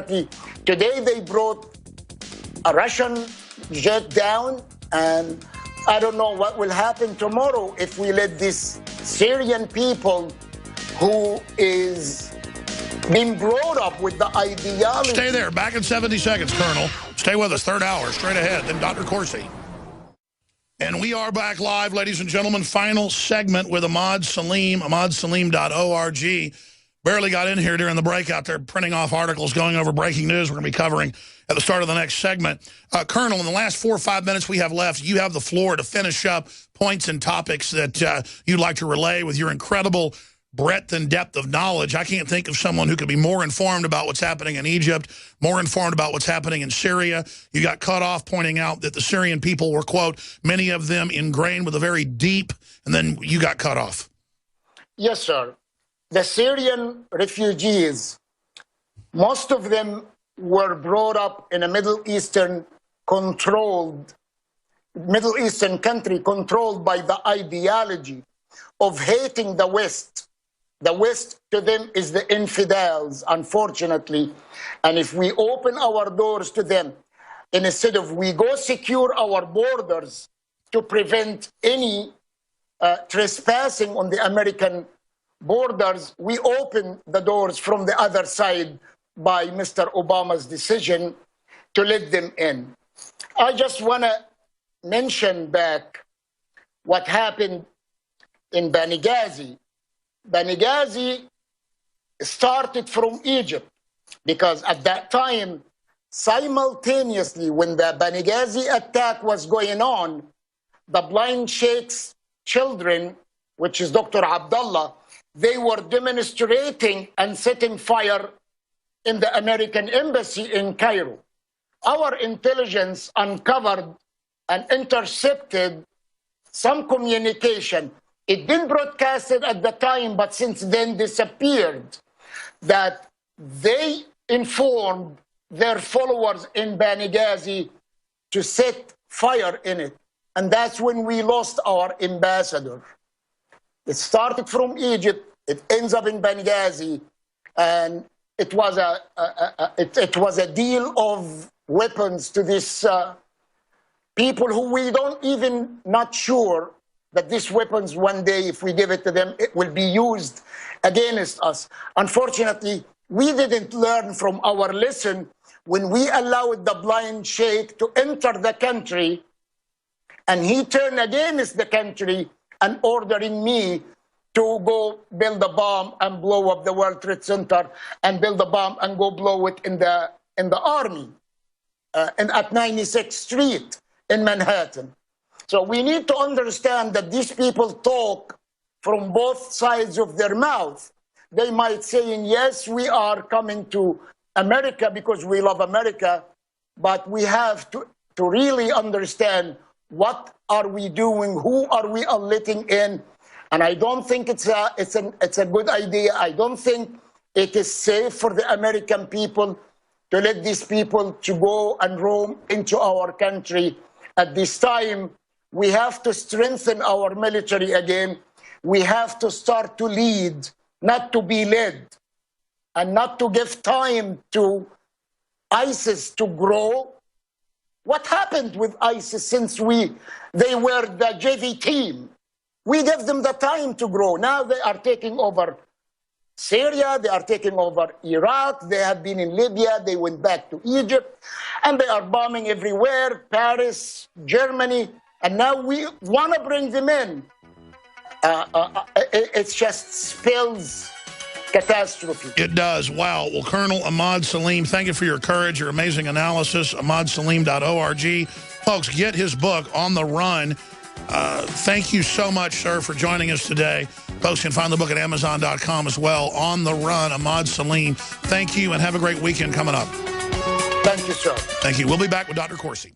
Today they brought a Russian jet down, and I don't know what will happen tomorrow if we let this Syrian people who is being brought up with the ideology. Stay there. Back in 70 seconds, Colonel. Stay with us. Third hour, straight ahead. Then Dr. Corsi. And we are back live, ladies and gentlemen. Final segment with Emad Salem, emadsalem.org. Barely got in here during the break out there printing off articles, going over breaking news we're going to be covering at the start of the next segment. Colonel, in the last 4 or 5 minutes we have left, you have the floor to finish up points and topics that you'd like to relay with your incredible breadth and depth of knowledge. I can't think of someone who could be more informed about what's happening in Egypt, more informed about what's happening in Syria. You got cut off pointing out that the Syrian people were, quote, many of them ingrained with a very deep, and then you got cut off. Yes, sir. The Syrian refugees, most of them were brought up in a Middle Eastern country controlled by the ideology of hating the West. The West to them is the infidels, unfortunately. And if we open our doors to them, instead of we go secure our borders to prevent any trespassing on the American borders, we open the doors from the other side by Mr. Obama's decision to let them in. I just want to mention back what happened in Benghazi. Benghazi started from Egypt because at that time, simultaneously when the Benghazi attack was going on, the blind sheikh's children, which is Dr. Abdullah, they were demonstrating and setting fire in the American embassy in Cairo. Our intelligence uncovered and intercepted some communication. It been broadcasted at the time, but since then disappeared, that they informed their followers in Benghazi to set fire in it. And that's when we lost our ambassador. It started from Egypt, it ends up in Benghazi, and it was a deal of weapons to these people who we don't even not sure that these weapons one day, if we give it to them, it will be used against us. Unfortunately, we didn't learn from our lesson when we allowed the blind sheikh to enter the country, and he turned against the country and ordering me to go build a bomb and blow up the World Trade Center and build a bomb and go blow it in the army and at 96th Street in Manhattan. So we need to understand that these people talk from both sides of their mouth. They might say, yes, we are coming to America because we love America, but we have to really understand what are we doing, who are we letting in. And I don't think it's a good idea. I don't think it is safe for the American people to let these people to go and roam into our country. At this time, we have to strengthen our military again. We have to start to lead, not to be led, and not to give time to ISIS to grow. What happened with ISIS since they were the JV team? We gave them the time to grow. Now they are taking over Syria, they are taking over Iraq, they have been in Libya, they went back to Egypt, and they are bombing everywhere, Paris, Germany, and now we want to bring them in. It just spells catastrophe. It does. Wow. Well, Colonel Emad Salem, thank you for your courage, your amazing analysis, emadsalem.org. Folks, get his book, On the Run. Thank you so much, sir, for joining us today. Folks can find the book at Amazon.com as well. On the Run, Emad Salem. Thank you, and have a great weekend coming up. Thank you, sir. Thank you. We'll be back with Dr. Corsi.